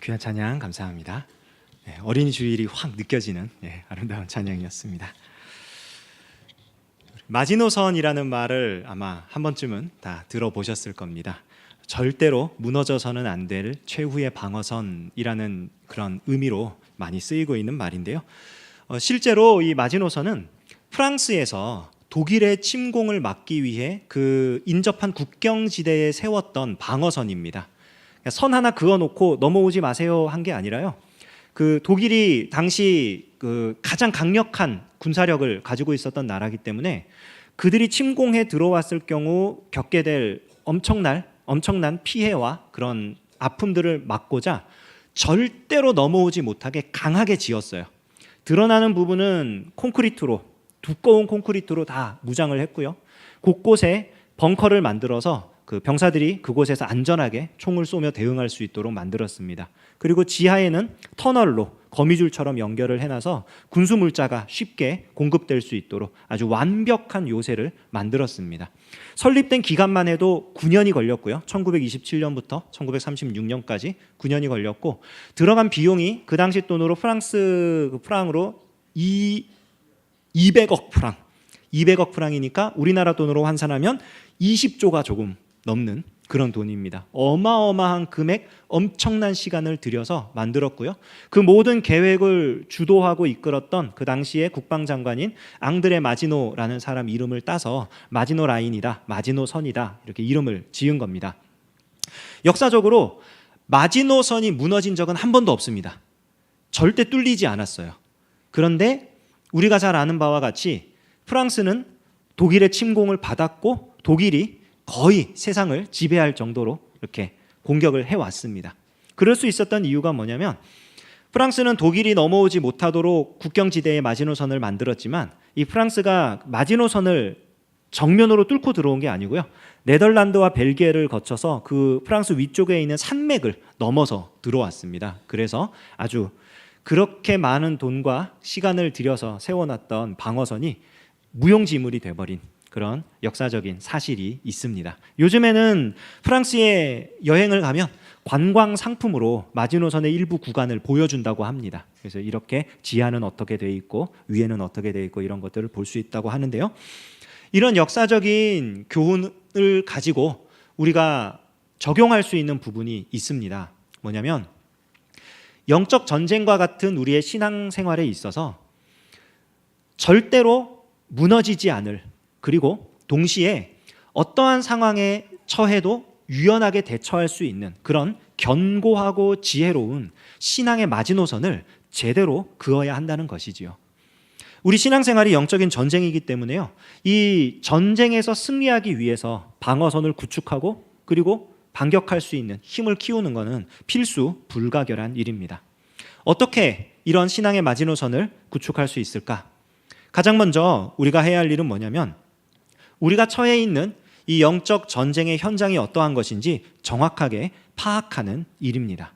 귀한 찬양 감사합니다. 어린이 주일이 확 느껴지는 아름다운 찬양이었습니다. 마지노선이라는 말을 아마 한 번쯤은 다 들어보셨을 겁니다. 절대로 무너져서는 안 될 최후의 방어선이라는 그런 의미로 많이 쓰이고 있는 말인데요. 실제로 이 마지노선은 프랑스에서 독일의 침공을 막기 위해 그 인접한 국경지대에 세웠던 방어선입니다. 선 하나 그어놓고 넘어오지 마세요 한 게 아니라요. 그 독일이 당시 그 가장 강력한 군사력을 가지고 있었던 나라이기 때문에 그들이 침공해 들어왔을 경우 겪게 될 엄청난 피해와 그런 아픔들을 막고자 절대로 넘어오지 못하게 강하게 지었어요. 드러나는 부분은 두꺼운 콘크리트로 다 무장을 했고요. 곳곳에 벙커를 만들어서 그 병사들이 그곳에서 안전하게 총을 쏘며 대응할 수 있도록 만들었습니다. 그리고 지하에는 터널로 거미줄처럼 연결을 해놔서 군수 물자가 쉽게 공급될 수 있도록 아주 완벽한 요새를 만들었습니다. 설립된 기간만 해도 9년이 걸렸고요. 1927년부터 1936년까지 9년이 걸렸고 들어간 비용이 그 당시 돈으로 프랑으로 200억 프랑. 200억 프랑이니까 우리나라 돈으로 환산하면 20조가 조금 넘는 그런 돈입니다. 어마어마한 금액, 엄청난 시간을 들여서 만들었고요. 그 모든 계획을 주도하고 이끌었던 그 당시의 국방장관인 앙드레 마지노라는 사람 이름을 따서 마지노 라인이다, 마지노 선이다 이렇게 이름을 지은 겁니다. 역사적으로 마지노 선이 무너진 적은 한 번도 없습니다. 절대 뚫리지 않았어요. 그런데 우리가 잘 아는 바와 같이 프랑스는 독일의 침공을 받았고 독일이 거의 세상을 지배할 정도로 이렇게 공격을 해왔습니다. 그럴 수 있었던 이유가 뭐냐면 프랑스는 독일이 넘어오지 못하도록 국경지대에 마지노선을 만들었지만 이 프랑스가 마지노선을 정면으로 뚫고 들어온 게 아니고요. 네덜란드와 벨기에를 거쳐서 그 프랑스 위쪽에 있는 산맥을 넘어서 들어왔습니다. 그래서 아주 그렇게 많은 돈과 시간을 들여서 세워놨던 방어선이 무용지물이 돼버린 그런 역사적인 사실이 있습니다. 요즘에는 프랑스에 여행을 가면 관광 상품으로 마지노선의 일부 구간을 보여준다고 합니다. 그래서 이렇게 지하는 어떻게 돼 있고 위에는 어떻게 돼 있고 이런 것들을 볼 수 있다고 하는데요. 이런 역사적인 교훈을 가지고 우리가 적용할 수 있는 부분이 있습니다. 뭐냐면 영적 전쟁과 같은 우리의 신앙생활에 있어서 절대로 무너지지 않을, 그리고 동시에 어떠한 상황에 처해도 유연하게 대처할 수 있는 그런 견고하고 지혜로운 신앙의 마지노선을 제대로 그어야 한다는 것이지요. 우리 신앙생활이 영적인 전쟁이기 때문에요. 이 전쟁에서 승리하기 위해서 방어선을 구축하고 그리고 반격할 수 있는 힘을 키우는 것은 필수 불가결한 일입니다. 어떻게 이런 신앙의 마지노선을 구축할 수 있을까? 가장 먼저 우리가 해야 할 일은 뭐냐면 우리가 처해 있는 이 영적 전쟁의 현장이 어떠한 것인지 정확하게 파악하는 일입니다.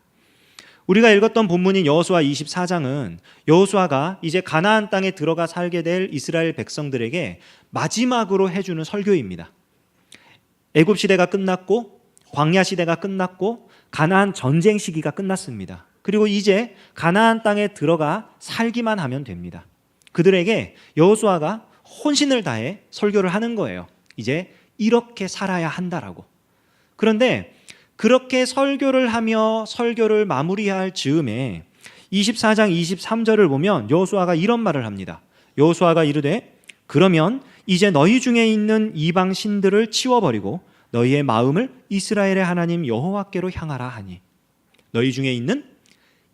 우리가 읽었던 본문인 여호수아 24장은 여호수아가 이제 가나안 땅에 들어가 살게 될 이스라엘 백성들에게 마지막으로 해주는 설교입니다. 애굽 시대가 끝났고 광야 시대가 끝났고 가나안 전쟁 시기가 끝났습니다. 그리고 이제 가나안 땅에 들어가 살기만 하면 됩니다. 그들에게 여호수아가 혼신을 다해 설교를 하는 거예요. 이제 이렇게 살아야 한다라고. 그런데 그렇게 설교를 하며 설교를 마무리할 즈음에 24장 23절을 보면 여호수아가 이런 말을 합니다. 여호수아가 이르되 그러면 이제 너희 중에 있는 이방 신들을 치워버리고 너희의 마음을 이스라엘의 하나님 여호와께로 향하라 하니. 너희 중에 있는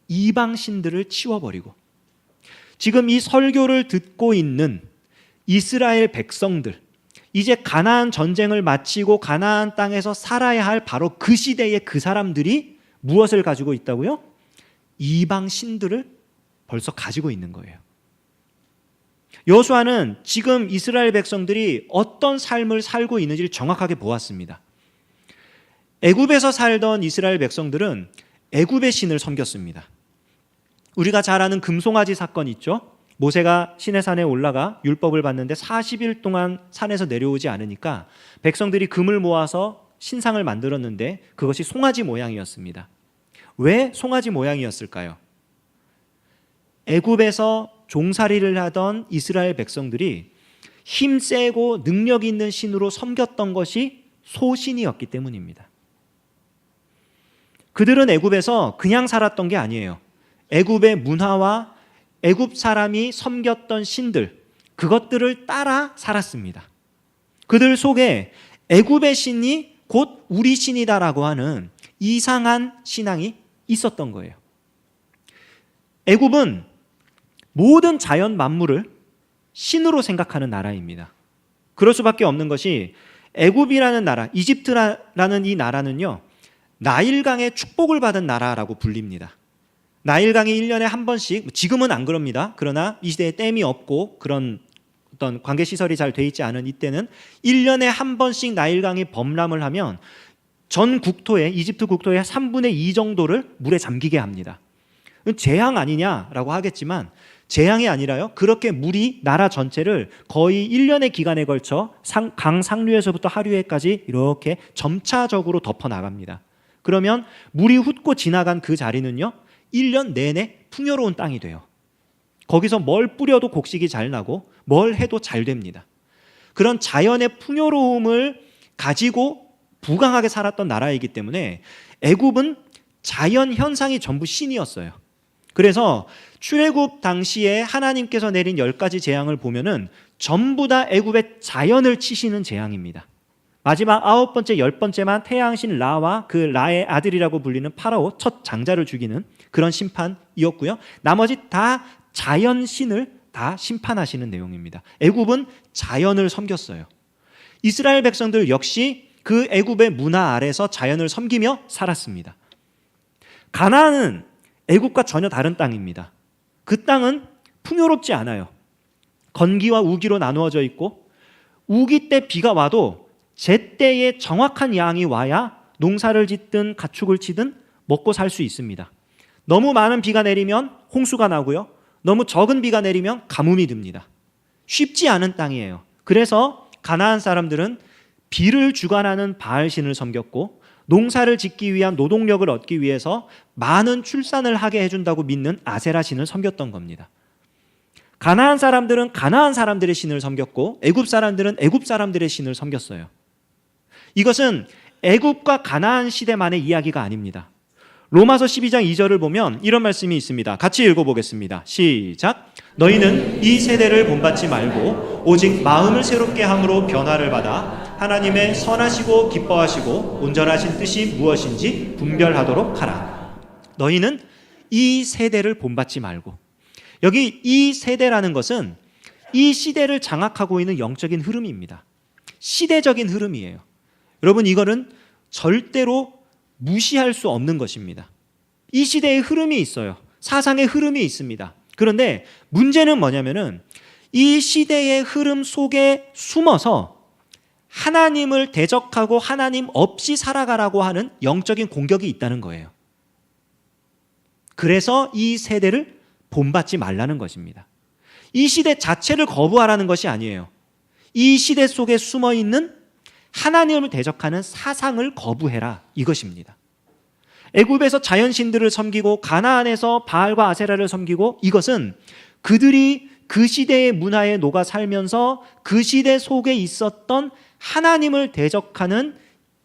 이방 신들을 치워버리고, 지금 이 설교를 듣고 있는 이스라엘 백성들, 이제 가나안 전쟁을 마치고 가나안 땅에서 살아야 할 바로 그 시대의 그 사람들이 무엇을 가지고 있다고요? 이방 신들을 벌써 가지고 있는 거예요. 여호수아는 지금 이스라엘 백성들이 어떤 삶을 살고 있는지를 정확하게 보았습니다. 애굽에서 살던 이스라엘 백성들은 애굽의 신을 섬겼습니다. 우리가 잘 아는 금송아지 사건 있죠? 모세가 시내산에 올라가 율법을 받는데 40일 동안 산에서 내려오지 않으니까 백성들이 금을 모아서 신상을 만들었는데 그것이 송아지 모양이었습니다. 왜 송아지 모양이었을까요? 애굽에서 종살이를 하던 이스라엘 백성들이 힘세고 능력 있는 신으로 섬겼던 것이 소신이었기 때문입니다. 그들은 애굽에서 그냥 살았던 게 아니에요. 애굽의 문화와 애굽 사람이 섬겼던 신들, 그것들을 따라 살았습니다. 그들 속에 애굽의 신이 곧 우리 신이다라고 하는 이상한 신앙이 있었던 거예요. 애굽은 모든 자연 만물을 신으로 생각하는 나라입니다. 그럴 수밖에 없는 것이 애굽이라는 나라, 이집트라는 이 나라는요, 나일강의 축복을 받은 나라라고 불립니다. 나일강이 1년에 한 번씩, 지금은 안 그럽니다. 그러나 이 시대에 댐이 없고 그런 어떤 관계시설이 잘 돼 있지 않은 이때는 1년에 한 번씩 나일강이 범람을 하면 전 국토에, 이집트 국토의 3분의 2 정도를 물에 잠기게 합니다. 재앙 아니냐라고 하겠지만 재앙이 아니라요, 그렇게 물이 나라 전체를 거의 1년의 기간에 걸쳐 강 상류에서부터 하류에까지 이렇게 점차적으로 덮어나갑니다. 그러면 물이 훑고 지나간 그 자리는요, 1년 내내 풍요로운 땅이 돼요. 거기서 뭘 뿌려도 곡식이 잘 나고 뭘 해도 잘 됩니다. 그런 자연의 풍요로움을 가지고 부강하게 살았던 나라이기 때문에 애굽은 자연 현상이 전부 신이었어요. 그래서 출애굽 당시에 하나님께서 내린 10가지 재앙을 보면은 전부 다 애굽의 자연을 치시는 재앙입니다. 마지막 9번째, 10번째만 태양신 라와 그 라의 아들이라고 불리는 파라오 첫 장자를 죽이는 그런 심판이었고요. 나머지 다 자연신을 다 심판하시는 내용입니다. 애굽은 자연을 섬겼어요. 이스라엘 백성들 역시 그 애굽의 문화 아래서 자연을 섬기며 살았습니다. 가나안은 애굽과 전혀 다른 땅입니다. 그 땅은 풍요롭지 않아요. 건기와 우기로 나누어져 있고 우기 때 비가 와도 제때에 정확한 양이 와야 농사를 짓든 가축을 치든 먹고 살 수 있습니다. 너무 많은 비가 내리면 홍수가 나고요. 너무 적은 비가 내리면 가뭄이 듭니다. 쉽지 않은 땅이에요. 그래서 가나안 사람들은 비를 주관하는 바알신을 섬겼고 농사를 짓기 위한 노동력을 얻기 위해서 많은 출산을 하게 해준다고 믿는 아세라 신을 섬겼던 겁니다. 가나안 사람들은 가나안 사람들의 신을 섬겼고 애굽 사람들은 애굽 사람들의 신을 섬겼어요. 이것은 애굽과 가나안 시대만의 이야기가 아닙니다. 로마서 12장 2절을 보면 이런 말씀이 있습니다. 같이 읽어보겠습니다. 시작. 너희는 이 세대를 본받지 말고 오직 마음을 새롭게 함으로 변화를 받아 하나님의 선하시고 기뻐하시고 온전하신 뜻이 무엇인지 분별하도록 하라. 너희는 이 세대를 본받지 말고, 여기 이 세대라는 것은 이 시대를 장악하고 있는 영적인 흐름입니다. 시대적인 흐름이에요. 여러분, 이거는 절대로 무시할 수 없는 것입니다. 이 시대의 흐름이 있어요. 사상의 흐름이 있습니다. 그런데 문제는 뭐냐면은 이 시대의 흐름 속에 숨어서 하나님을 대적하고 하나님 없이 살아가라고 하는 영적인 공격이 있다는 거예요. 그래서 이 세대를 본받지 말라는 것입니다. 이 시대 자체를 거부하라는 것이 아니에요. 이 시대 속에 숨어 있는 하나님을 대적하는 사상을 거부해라, 이것입니다. 애굽에서 자연신들을 섬기고 가나안에서 바알과 아세라를 섬기고, 이것은 그들이 그 시대의 문화에 녹아 살면서 그 시대 속에 있었던 하나님을 대적하는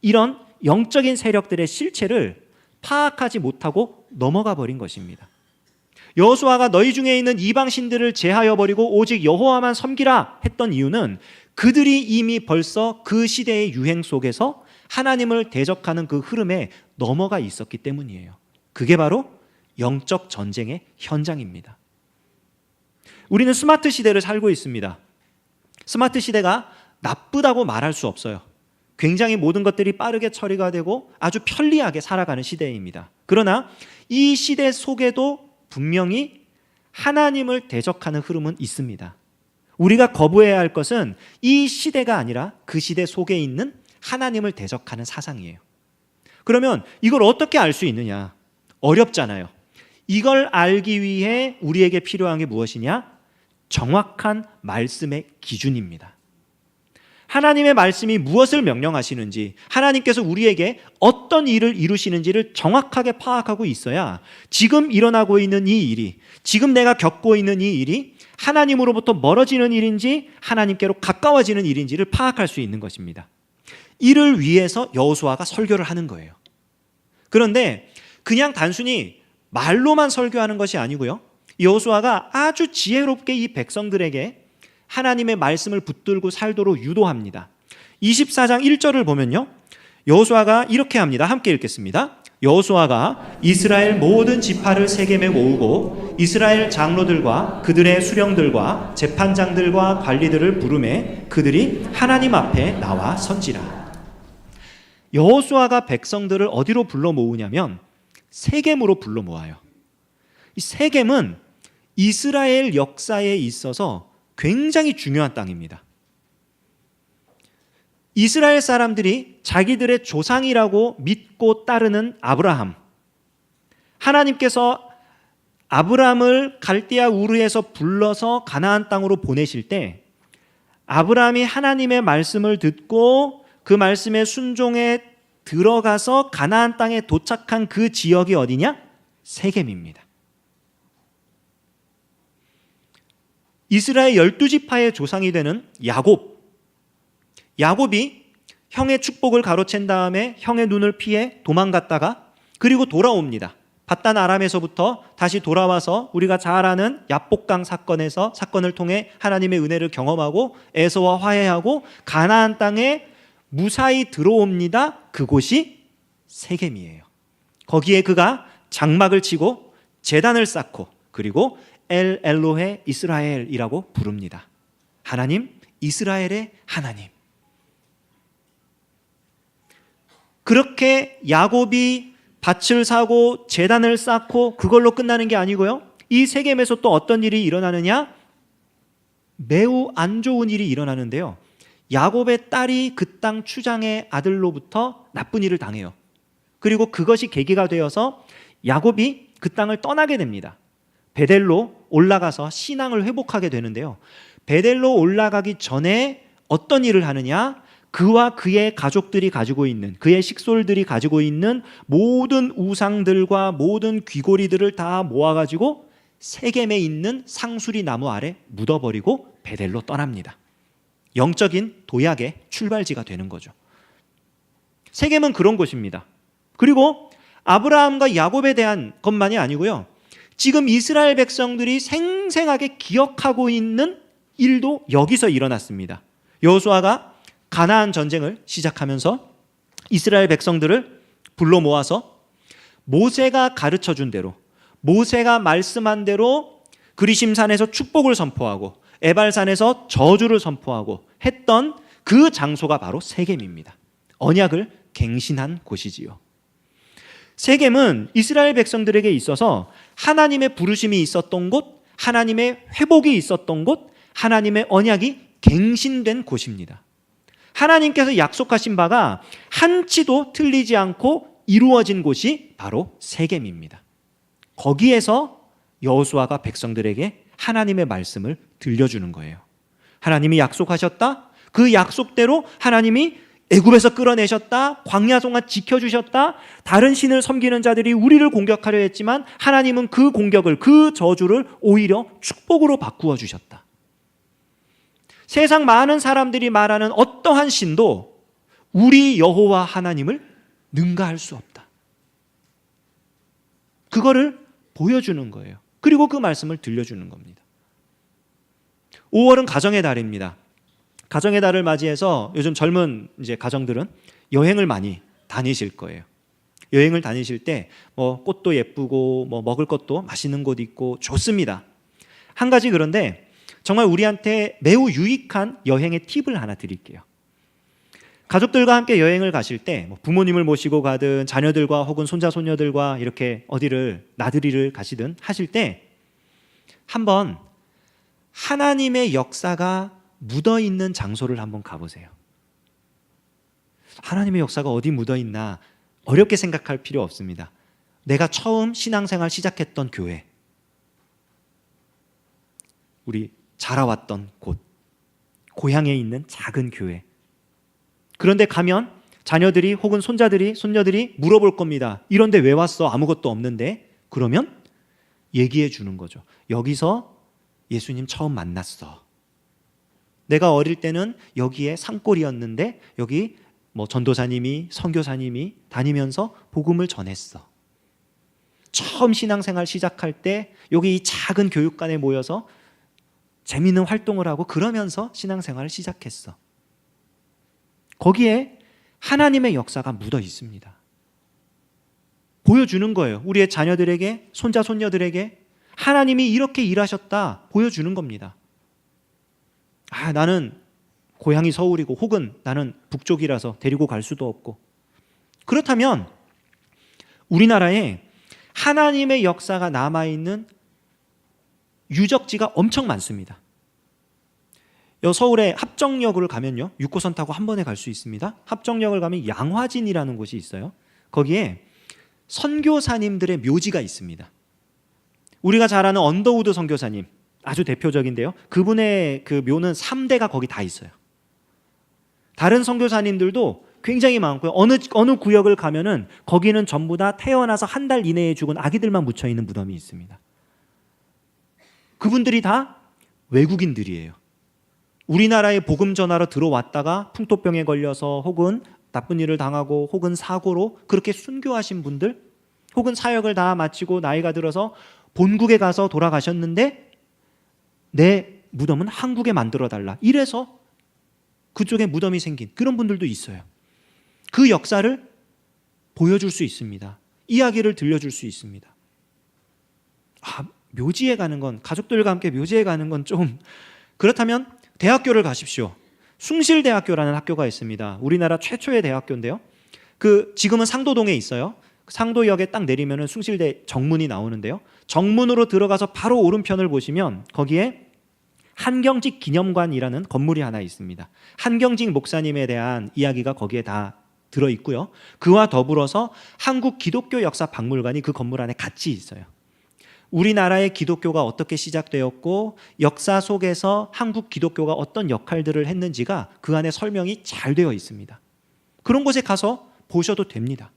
이런 영적인 세력들의 실체를 파악하지 못하고 넘어가 버린 것입니다. 여호수아가 너희 중에 있는 이방 신들을 제하여 버리고 오직 여호와만 섬기라 했던 이유는 그들이 이미 벌써 그 시대의 유행 속에서 하나님을 대적하는 그 흐름에 넘어가 있었기 때문이에요. 그게 바로 영적 전쟁의 현장입니다. 우리는 스마트 시대를 살고 있습니다. 스마트 시대가 나쁘다고 말할 수 없어요. 굉장히 모든 것들이 빠르게 처리가 되고 아주 편리하게 살아가는 시대입니다. 그러나 이 시대 속에도 분명히 하나님을 대적하는 흐름은 있습니다. 우리가 거부해야 할 것은 이 시대가 아니라 그 시대 속에 있는 하나님을 대적하는 사상이에요. 그러면 이걸 어떻게 알 수 있느냐? 어렵잖아요. 이걸 알기 위해 우리에게 필요한 게 무엇이냐? 정확한 말씀의 기준입니다. 하나님의 말씀이 무엇을 명령하시는지, 하나님께서 우리에게 어떤 일을 이루시는지를 정확하게 파악하고 있어야 지금 일어나고 있는 이 일이, 지금 내가 겪고 있는 이 일이 하나님으로부터 멀어지는 일인지 하나님께로 가까워지는 일인지를 파악할 수 있는 것입니다. 이를 위해서 여호수아가 설교를 하는 거예요. 그런데 그냥 단순히 말로만 설교하는 것이 아니고요, 여호수아가 아주 지혜롭게 이 백성들에게 하나님의 말씀을 붙들고 살도록 유도합니다. 24장 1절을 보면요, 여호수아가 이렇게 합니다. 함께 읽겠습니다. 여호수아가 이스라엘 모든 지파를 세겜에 모으고 이스라엘 장로들과 그들의 수령들과 재판장들과 관리들을 부르매 그들이 하나님 앞에 나와 선지라. 여호수아가 백성들을 어디로 불러 모으냐면 세겜으로 불러 모아요. 이 세겜은 이스라엘 역사에 있어서 굉장히 중요한 땅입니다. 이스라엘 사람들이 자기들의 조상이라고 믿고 따르는 아브라함, 하나님께서 아브라함을 갈대아 우르에서 불러서 가나안 땅으로 보내실 때 아브라함이 하나님의 말씀을 듣고 그 말씀에 순종해 들어가서 가나안 땅에 도착한 그 지역이 어디냐? 세겜입니다. 이스라엘 12지파의 조상이 되는 야곱이 형의 축복을 가로챈 다음에 형의 눈을 피해 도망갔다가 그리고 돌아옵니다. 밧단 아람에서부터 다시 돌아와서 우리가 잘 아는 야복강 사건을 통해 하나님의 은혜를 경험하고 에서와 화해하고 가나안 땅에 무사히 들어옵니다. 그곳이 세겜이에요. 거기에 그가 장막을 치고 제단을 쌓고 그리고 엘 엘로헤 이스라엘이라고 부릅니다. 하나님, 이스라엘의 하나님. 그렇게 야곱이 밭을 사고 제단을 쌓고 그걸로 끝나는 게 아니고요, 이 세겜에서 또 어떤 일이 일어나느냐? 매우 안 좋은 일이 일어나는데요, 야곱의 딸이 그 땅 추장의 아들로부터 나쁜 일을 당해요. 그리고 그것이 계기가 되어서 야곱이 그 땅을 떠나게 됩니다. 베델로 올라가서 신앙을 회복하게 되는데요, 베델로 올라가기 전에 어떤 일을 하느냐? 그와 그의 가족들이 가지고 있는, 그의 식솔들이 가지고 있는 모든 우상들과 모든 귀고리들을 다 모아가지고 세겜에 있는 상수리 나무 아래 묻어버리고 베델로 떠납니다. 영적인 도약의 출발지가 되는 거죠. 세겜은 그런 곳입니다. 그리고 아브라함과 야곱에 대한 것만이 아니고요, 지금 이스라엘 백성들이 생생하게 기억하고 있는 일도 여기서 일어났습니다. 여호수아가 가나안 전쟁을 시작하면서 이스라엘 백성들을 불러 모아서 모세가 가르쳐준 대로, 모세가 말씀한 대로 그리심산에서 축복을 선포하고 에발산에서 저주를 선포하고 했던 그 장소가 바로 세겜입니다. 언약을 갱신한 곳이지요. 세겜은 이스라엘 백성들에게 있어서 하나님의 부르심이 있었던 곳, 하나님의 회복이 있었던 곳, 하나님의 언약이 갱신된 곳입니다. 하나님께서 약속하신 바가 한치도 틀리지 않고 이루어진 곳이 바로 세겜입니다. 거기에서 여호수아가 백성들에게 하나님의 말씀을 들려주는 거예요. 하나님이 약속하셨다, 그 약속대로 하나님이 애굽에서 끌어내셨다, 광야 동안 지켜주셨다, 다른 신을 섬기는 자들이 우리를 공격하려 했지만 하나님은 그 공격을, 그 저주를 오히려 축복으로 바꾸어 주셨다. 세상 많은 사람들이 말하는 어떠한 신도 우리 여호와 하나님을 능가할 수 없다. 그거를 보여주는 거예요. 그리고 그 말씀을 들려주는 겁니다. 5월은 가정의 달입니다. 가정의 달을 맞이해서 요즘 젊은 가정들은 여행을 많이 다니실 거예요. 여행을 다니실 때 꽃도 예쁘고 먹을 것도 맛있는 곳 있고 좋습니다. 한 가지 그런데 정말 우리한테 매우 유익한 여행의 팁을 하나 드릴게요. 가족들과 함께 여행을 가실 때 부모님을 모시고 가든 자녀들과 혹은 손자 손녀들과 이렇게 어디를 나들이를 가시든 하실 때 한번 하나님의 역사가 묻어있는 장소를 한번 가보세요. 하나님의 역사가 어디 묻어있나 어렵게 생각할 필요 없습니다. 내가 처음 신앙생활 시작했던 교회, 우리 자라왔던 곳, 고향에 있는 작은 교회, 그런데 가면 자녀들이 혹은 손자들이, 손녀들이 물어볼 겁니다. 이런데 왜 왔어? 아무것도 없는데. 그러면 얘기해 주는 거죠. 여기서 예수님 처음 만났어. 내가 어릴 때는 여기에 산골이었는데 여기 전도사님이, 선교사님이 다니면서 복음을 전했어. 처음 신앙생활 시작할 때 여기 이 작은 교육관에 모여서 재미있는 활동을 하고 그러면서 신앙생활을 시작했어. 거기에 하나님의 역사가 묻어 있습니다. 보여주는 거예요. 우리의 자녀들에게, 손자, 손녀들에게 하나님이 이렇게 일하셨다 보여주는 겁니다. 나는 고향이 서울이고 혹은 나는 북쪽이라서 데리고 갈 수도 없고. 그렇다면 우리나라에 하나님의 역사가 남아있는 유적지가 엄청 많습니다. 서울의 합정역을 가면요, 6호선 타고 한 번에 갈 수 있습니다. 합정역을 가면 양화진이라는 곳이 있어요. 거기에 선교사님들의 묘지가 있습니다. 우리가 잘 아는 언더우드 선교사님, 아주 대표적인데요. 그분의 그 묘는 3대가 거기 다 있어요. 다른 선교사님들도 굉장히 많고요. 어느 구역을 가면은 거기는 전부 다 태어나서 한 달 이내에 죽은 아기들만 묻혀 있는 무덤이 있습니다. 그분들이 다 외국인들이에요. 우리나라에 복음 전하러 들어왔다가 풍토병에 걸려서 혹은 나쁜 일을 당하고 혹은 사고로 그렇게 순교하신 분들, 혹은 사역을 다 마치고 나이가 들어서 본국에 가서 돌아가셨는데 내 무덤은 한국에 만들어달라, 이래서 그쪽에 무덤이 생긴 그런 분들도 있어요. 그 역사를 보여줄 수 있습니다. 이야기를 들려줄 수 있습니다. 묘지에 가는 건, 가족들과 함께 묘지에 가는 건 좀 그렇다면 대학교를 가십시오. 숭실대학교라는 학교가 있습니다. 우리나라 최초의 대학교인데요. 지금은 상도동에 있어요. 상도역에 딱 내리면은 숭실대 정문이 나오는데요. 정문으로 들어가서 바로 오른편을 보시면 거기에 한경직 기념관이라는 건물이 하나 있습니다. 한경직 목사님에 대한 이야기가 거기에 다 들어있고요. 그와 더불어서 한국 기독교 역사 박물관이 그 건물 안에 같이 있어요. 우리나라의 기독교가 어떻게 시작되었고 역사 속에서 한국 기독교가 어떤 역할들을 했는지가 그 안에 설명이 잘 되어 있습니다. 그런 곳에 가서 보셔도 됩니다.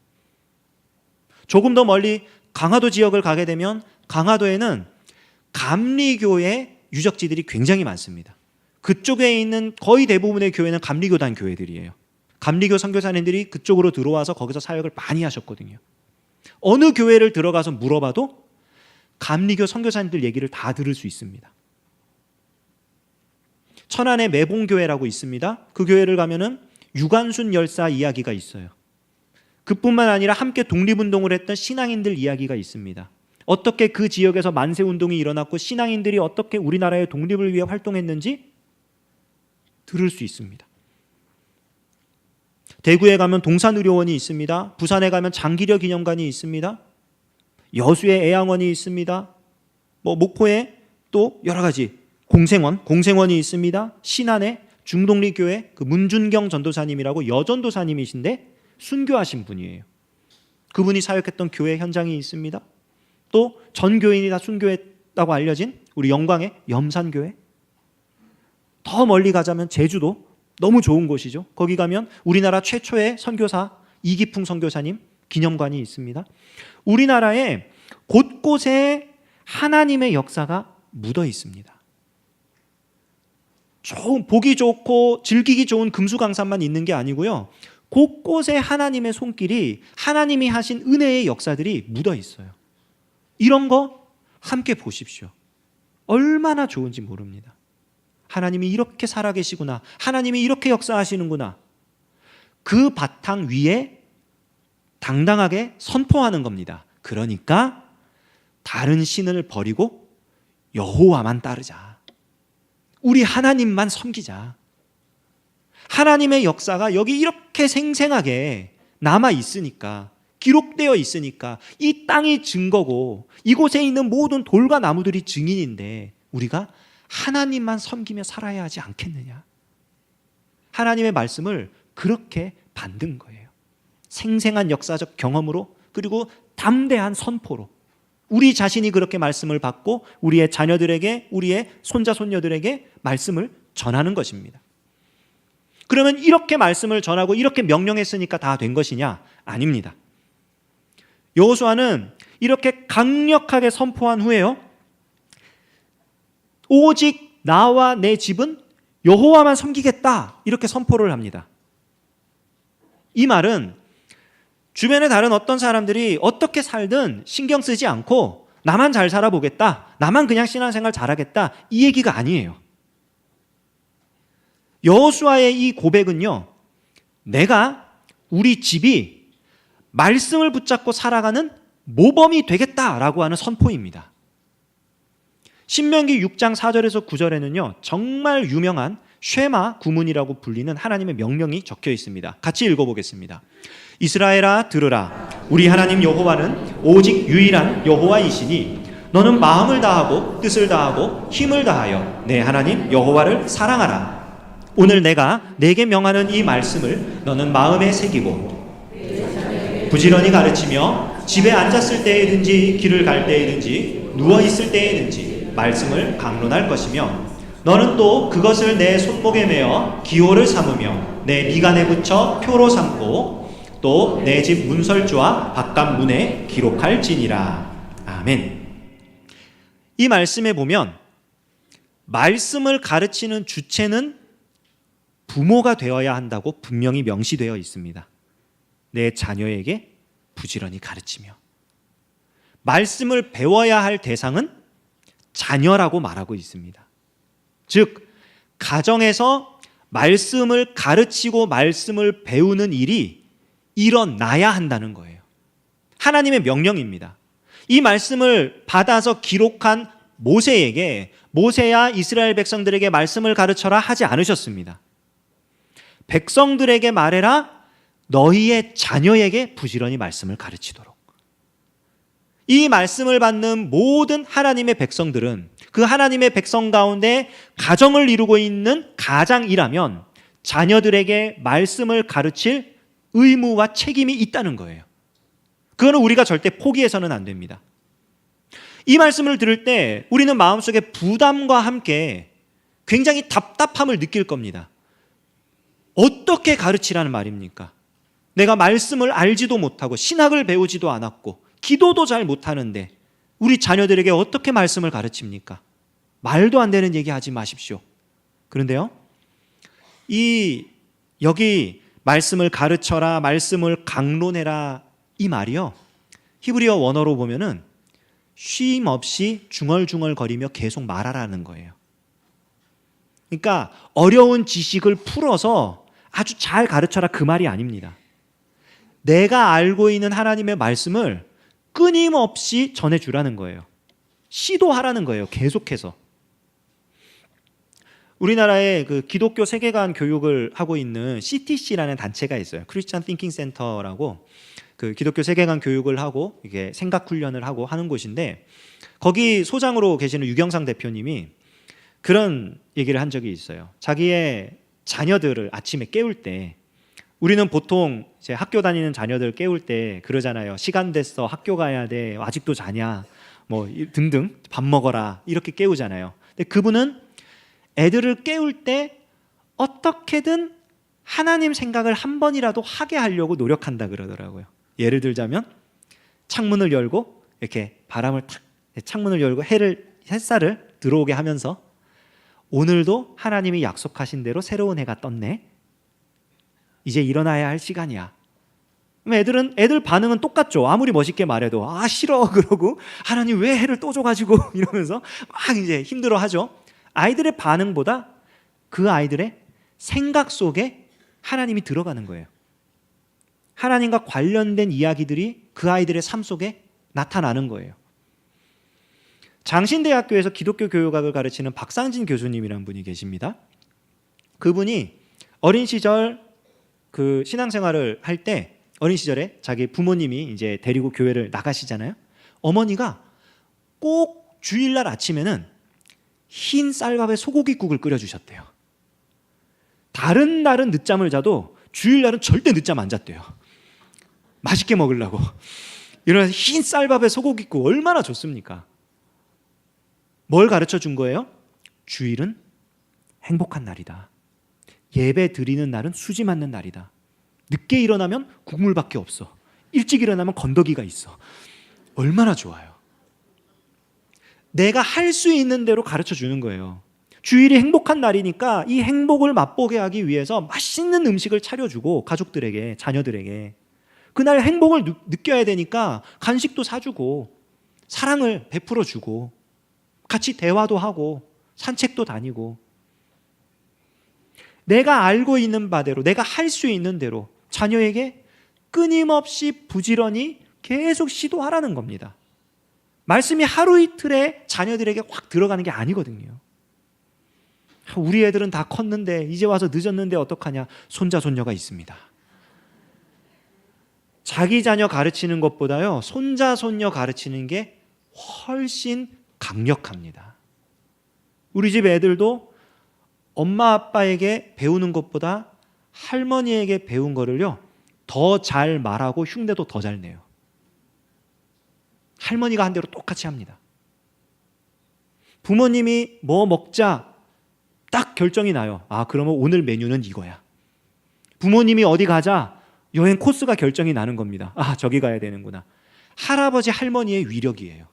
조금 더 멀리 강화도 지역을 가게 되면 강화도에는 감리교의 유적지들이 굉장히 많습니다. 그쪽에 있는 거의 대부분의 교회는 감리교단 교회들이에요. 감리교 선교사님들이 그쪽으로 들어와서 거기서 사역을 많이 하셨거든요. 어느 교회를 들어가서 물어봐도 감리교 선교사님들 얘기를 다 들을 수 있습니다. 천안에 매봉교회라고 있습니다. 그 교회를 가면은 유관순 열사 이야기가 있어요. 그뿐만 아니라 함께 독립운동을 했던 신앙인들 이야기가 있습니다. 어떻게 그 지역에서 만세운동이 일어났고 신앙인들이 어떻게 우리나라의 독립을 위해 활동했는지 들을 수 있습니다. 대구에 가면 동산의료원이 있습니다. 부산에 가면 장기려 기념관이 있습니다. 여수에 애양원이 있습니다. 목포에 또 여러 가지 공생원이 있습니다. 신안에 중동리교회 문준경 전도사님이라고 여전도사님이신데 순교하신 분이에요. 그분이 사역했던 교회 현장이 있습니다. 또 전 교인이 다 순교했다고 알려진 우리 영광의 염산교회. 더 멀리 가자면 제주도, 너무 좋은 곳이죠. 거기 가면 우리나라 최초의 선교사 이기풍 선교사님 기념관이 있습니다. 우리나라에 곳곳에 하나님의 역사가 묻어 있습니다. 보기 좋고 즐기기 좋은 금수강산만 있는 게 아니고요. 곳곳에 하나님의 손길이, 하나님이 하신 은혜의 역사들이 묻어 있어요. 이런 거 함께 보십시오. 얼마나 좋은지 모릅니다. 하나님이 이렇게 살아계시구나, 하나님이 이렇게 역사하시는구나. 그 바탕 위에 당당하게 선포하는 겁니다. 그러니까 다른 신을 버리고 여호와만 따르자. 우리 하나님만 섬기자. 하나님의 역사가 여기 이렇게 생생하게 남아 있으니까, 기록되어 있으니까 이 땅이 증거고 이곳에 있는 모든 돌과 나무들이 증인인데 우리가 하나님만 섬기며 살아야 하지 않겠느냐. 하나님의 말씀을 그렇게 만든 거예요. 생생한 역사적 경험으로, 그리고 담대한 선포로 우리 자신이 그렇게 말씀을 받고 우리의 자녀들에게, 우리의 손자 손녀들에게 말씀을 전하는 것입니다. 그러면 이렇게 말씀을 전하고 이렇게 명령했으니까 다 된 것이냐? 아닙니다. 여호수아는 이렇게 강력하게 선포한 후에요, 오직 나와 내 집은 여호와만 섬기겠다, 이렇게 선포를 합니다. 이 말은 주변의 다른 어떤 사람들이 어떻게 살든 신경 쓰지 않고 나만 잘 살아보겠다, 나만 그냥 신앙생활 잘하겠다, 이 얘기가 아니에요. 여호수아의 이 고백은요, 내가 우리 집이 말씀을 붙잡고 살아가는 모범이 되겠다라고 하는 선포입니다. 신명기 6장 4절에서 9절에는요, 정말 유명한 쉐마 구문이라고 불리는 하나님의 명령이 적혀 있습니다. 같이 읽어보겠습니다. 이스라엘아 들으라. 우리 하나님 여호와는 오직 유일한 여호와이시니 너는 마음을 다하고 뜻을 다하고 힘을 다하여 내 하나님 여호와를 사랑하라. 오늘 내가 내게 명하는 이 말씀을 너는 마음에 새기고 부지런히 가르치며 집에 앉았을 때이든지 길을 갈 때이든지 누워있을 때이든지 말씀을 강론할 것이며 너는 또 그것을 내 손목에 매어 기호를 삼으며 내 미간에 붙여 표로 삼고 또 내 집 문설주와 바깥 문에 기록할지니라. 아멘. 이 말씀에 보면 말씀을 가르치는 주체는 부모가 되어야 한다고 분명히 명시되어 있습니다. 내 자녀에게 부지런히 가르치며, 말씀을 배워야 할 대상은 자녀라고 말하고 있습니다. 즉, 가정에서 말씀을 가르치고 말씀을 배우는 일이 일어나야 한다는 거예요. 하나님의 명령입니다. 이 말씀을 받아서 기록한 모세에게 모세야 이스라엘 백성들에게 말씀을 가르쳐라 하지 않으셨습니다. 백성들에게 말해라, 너희의 자녀에게 부지런히 말씀을 가르치도록. 이 말씀을 받는 모든 하나님의 백성들은 그 하나님의 백성 가운데 가정을 이루고 있는 가장이라면 자녀들에게 말씀을 가르칠 의무와 책임이 있다는 거예요. 그거는 우리가 절대 포기해서는 안 됩니다. 이 말씀을 들을 때 우리는 마음속에 부담과 함께 굉장히 답답함을 느낄 겁니다. 어떻게 가르치라는 말입니까? 내가 말씀을 알지도 못하고 신학을 배우지도 않았고 기도도 잘 못하는데 우리 자녀들에게 어떻게 말씀을 가르칩니까? 말도 안 되는 얘기 하지 마십시오. 그런데요, 여기 말씀을 가르쳐라, 말씀을 강론해라, 이 말이요, 히브리어 원어로 보면은 쉼 없이 중얼중얼거리며 계속 말하라는 거예요. 그러니까 어려운 지식을 풀어서 아주 잘 가르쳐라, 그 말이 아닙니다. 내가 알고 있는 하나님의 말씀을 끊임없이 전해주라는 거예요. 시도하라는 거예요. 계속해서. 우리나라에 그 기독교 세계관 교육을 하고 있는 CTC라는 단체가 있어요. 크리스천 띵킹 센터라고, 그 기독교 세계관 교육을 하고 이게 생각 훈련을 하고 하는 곳인데, 거기 소장으로 계시는 유경상 대표님이 그런 얘기를 한 적이 있어요. 자기의 자녀들을 아침에 깨울 때, 우리는 보통 이제 학교 다니는 자녀들 깨울 때 그러잖아요. 시간 됐어, 학교 가야 돼, 아직도 자냐, 뭐 등등, 밥 먹어라, 이렇게 깨우잖아요. 근데 그분은 애들을 깨울 때 어떻게든 하나님 생각을 한 번이라도 하게 하려고 노력한다 그러더라고요. 예를 들자면 창문을 열고 이렇게 바람을 탁, 창문을 열고 햇살을 들어오게 하면서 오늘도 하나님이 약속하신 대로 새로운 해가 떴네, 이제 일어나야 할 시간이야. 그럼 애들 반응은 똑같죠. 아무리 멋있게 말해도 아 싫어 그러고, 하나님 왜 해를 또 줘가지고 이러면서 막 이제 힘들어하죠. 아이들의 반응보다 그 아이들의 생각 속에 하나님이 들어가는 거예요. 하나님과 관련된 이야기들이 그 아이들의 삶 속에 나타나는 거예요. 장신대학교에서 기독교 교육학을 가르치는 박상진 교수님이라는 분이 계십니다. 그분이 어린 시절 그 신앙생활을 할 때, 어린 시절에 자기 부모님이 이제 데리고 교회를 나가시잖아요. 어머니가 꼭 주일날 아침에는 흰 쌀밥에 소고기국을 끓여주셨대요. 다른 날은 늦잠을 자도 주일날은 절대 늦잠 안 잤대요. 맛있게 먹으려고. 이런 흰 쌀밥에 소고기국 얼마나 좋습니까? 뭘 가르쳐 준 거예요? 주일은 행복한 날이다. 예배 드리는 날은 수지 맞는 날이다. 늦게 일어나면 국물밖에 없어. 일찍 일어나면 건더기가 있어. 얼마나 좋아요. 내가 할 수 있는 대로 가르쳐 주는 거예요. 주일이 행복한 날이니까 이 행복을 맛보게 하기 위해서 맛있는 음식을 차려주고, 가족들에게, 자녀들에게 그날 행복을 느껴야 되니까 간식도 사주고 사랑을 베풀어주고 같이 대화도 하고 산책도 다니고, 내가 알고 있는 바대로, 내가 할 수 있는 대로 자녀에게 끊임없이 부지런히 계속 시도하라는 겁니다. 말씀이 하루 이틀에 자녀들에게 확 들어가는 게 아니거든요. 우리 애들은 다 컸는데 이제 와서 늦었는데 어떡하냐. 손자 손녀가 있습니다. 자기 자녀 가르치는 것보다요, 손자 손녀 가르치는 게 훨씬 강력합니다. 우리 집 애들도 엄마 아빠에게 배우는 것보다 할머니에게 배운 거를요 더 잘 말하고 흉내도 더 잘 내요. 할머니가 한 대로 똑같이 합니다. 부모님이 뭐 먹자 딱 결정이 나요. 아, 그러면 오늘 메뉴는 이거야. 부모님이 어디 가자, 여행 코스가 결정이 나는 겁니다. 아, 저기 가야 되는구나. 할아버지 할머니의 위력이에요.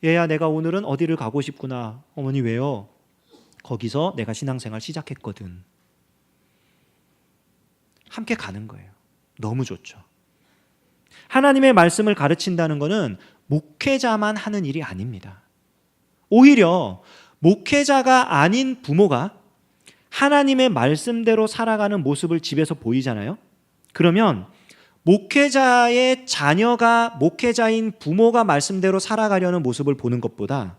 얘야, 내가 오늘은 어디를 가고 싶구나. 어머니 왜요? 거기서 내가 신앙생활 시작했거든. 함께 가는 거예요. 너무 좋죠. 하나님의 말씀을 가르친다는 것은 목회자만 하는 일이 아닙니다. 오히려 목회자가 아닌 부모가 하나님의 말씀대로 살아가는 모습을 집에서 보이잖아요. 그러면 목회자의 자녀가 목회자인 부모가 말씀대로 살아가려는 모습을 보는 것보다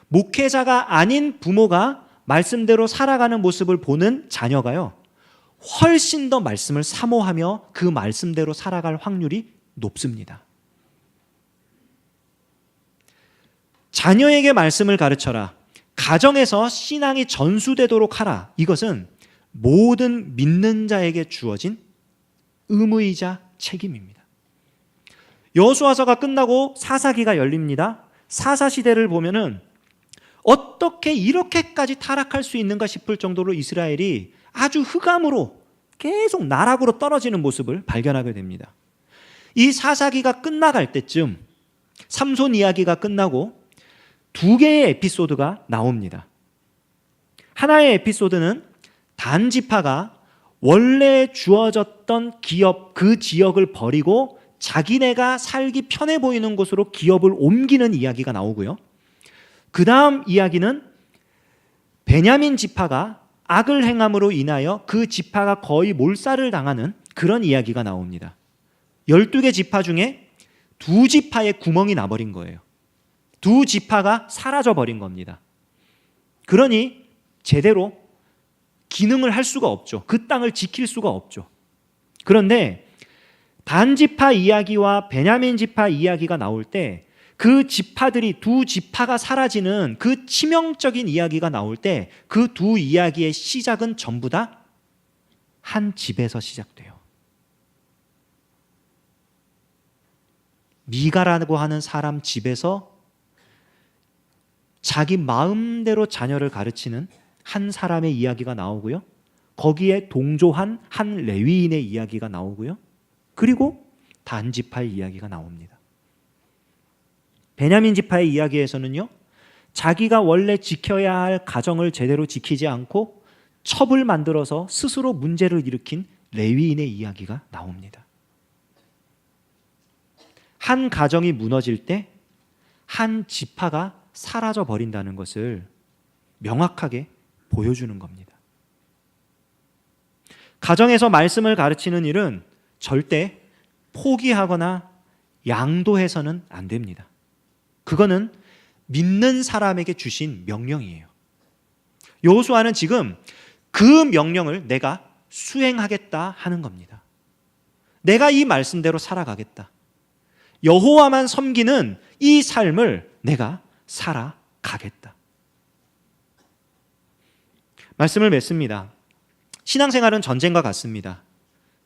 목회자가 아닌 부모가 말씀대로 살아가는 모습을 보는 자녀가요 훨씬 더 말씀을 사모하며 그 말씀대로 살아갈 확률이 높습니다. 자녀에게 말씀을 가르쳐라. 가정에서 신앙이 전수되도록 하라. 이것은 모든 믿는 자에게 주어진 의무이자 책임입니다. 여호수아서가 끝나고 사사기가 열립니다. 사사시대를 보면은 어떻게 이렇게까지 타락할 수 있는가 싶을 정도로 이스라엘이 아주 흑암으로 계속 나락으로 떨어지는 모습을 발견하게 됩니다. 이 사사기가 끝나갈 때쯤 삼손 이야기가 끝나고 두 개의 에피소드가 나옵니다. 하나의 에피소드는 단 지파가 원래 주어졌던 기업, 그 지역을 버리고 자기네가 살기 편해 보이는 곳으로 기업을 옮기는 이야기가 나오고요. 그 다음 이야기는 베냐민 지파가 악을 행함으로 인하여 그 지파가 거의 몰살을 당하는 그런 이야기가 나옵니다. 12개 지파 중에 두 지파에 구멍이 나버린 거예요. 두 지파가 사라져버린 겁니다. 그러니 제대로 기능을 할 수가 없죠. 그 땅을 지킬 수가 없죠. 그런데 단 지파 이야기와 베냐민 지파 이야기가 나올 때 그 지파들이 두 지파가 사라지는 그 치명적인 이야기가 나올 때 그 두 이야기의 시작은 전부 다 한 집에서 시작돼요. 미가라고 하는 사람 집에서 자기 마음대로 자녀를 가르치는 한 사람의 이야기가 나오고요. 거기에 동조한 한 레위인의 이야기가 나오고요. 그리고 단 지파의 이야기가 나옵니다. 베냐민 지파의 이야기에서는요, 자기가 원래 지켜야 할 가정을 제대로 지키지 않고 첩을 만들어서 스스로 문제를 일으킨 레위인의 이야기가 나옵니다. 한 가정이 무너질 때 한 지파가 사라져 버린다는 것을 명확하게 보여주는 겁니다. 가정에서 말씀을 가르치는 일은 절대 포기하거나 양도해서는 안 됩니다. 그거는 믿는 사람에게 주신 명령이에요. 여호수아는 지금 그 명령을 내가 수행하겠다 하는 겁니다. 내가 이 말씀대로 살아가겠다. 여호와만 섬기는 이 삶을 내가 살아가겠다. 말씀을 맺습니다. 신앙생활은 전쟁과 같습니다.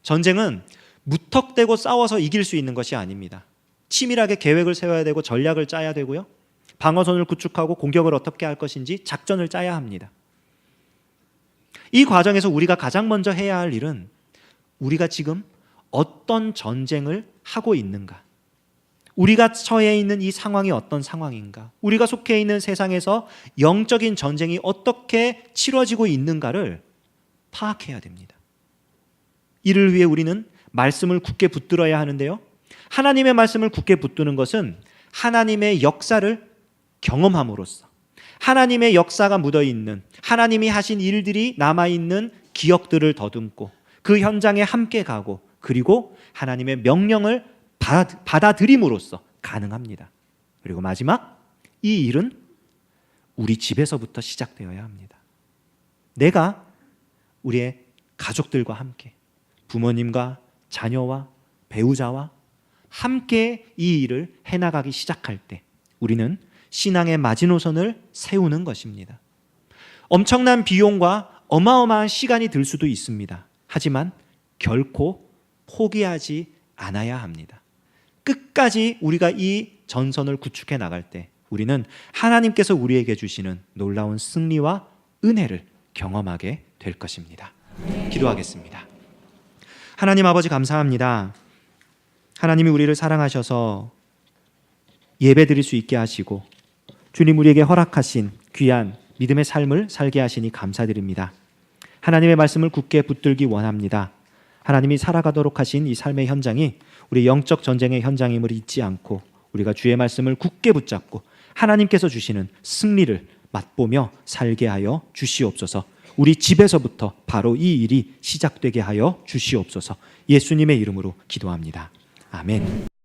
전쟁은 무턱대고 싸워서 이길 수 있는 것이 아닙니다. 치밀하게 계획을 세워야 되고 전략을 짜야 되고요. 방어선을 구축하고 공격을 어떻게 할 것인지 작전을 짜야 합니다. 이 과정에서 우리가 가장 먼저 해야 할 일은 우리가 지금 어떤 전쟁을 하고 있는가? 우리가 처해 있는 이 상황이 어떤 상황인가? 우리가 속해 있는 세상에서 영적인 전쟁이 어떻게 치러지고 있는가를 파악해야 됩니다. 이를 위해 우리는 말씀을 굳게 붙들어야 하는데요. 하나님의 말씀을 굳게 붙드는 것은 하나님의 역사를 경험함으로써 하나님의 역사가 묻어있는, 하나님이 하신 일들이 남아있는 기억들을 더듬고 그 현장에 함께 가고 그리고 하나님의 명령을 받아들임으로써 가능합니다. 그리고 마지막, 이 일은 우리 집에서부터 시작되어야 합니다. 내가 우리의 가족들과 함께, 부모님과 자녀와 배우자와 함께 이 일을 해나가기 시작할 때 우리는 신앙의 마지노선을 세우는 것입니다. 엄청난 비용과 어마어마한 시간이 들 수도 있습니다. 하지만 결코 포기하지 않아야 합니다. 끝까지 우리가 이 전선을 구축해 나갈 때 우리는 하나님께서 우리에게 주시는 놀라운 승리와 은혜를 경험하게 될 것입니다. 기도하겠습니다. 하나님 아버지, 감사합니다. 하나님이 우리를 사랑하셔서 예배드릴 수 있게 하시고 주님 우리에게 허락하신 귀한 믿음의 삶을 살게 하시니 감사드립니다. 하나님의 말씀을 굳게 붙들기 원합니다. 하나님이 살아가도록 하신 이 삶의 현장이 우리 영적 전쟁의 현장임을 잊지 않고 우리가 주의 말씀을 굳게 붙잡고 하나님께서 주시는 승리를 맛보며 살게 하여 주시옵소서. 우리 집에서부터 바로 이 일이 시작되게 하여 주시옵소서. 예수님의 이름으로 기도합니다. 아멘.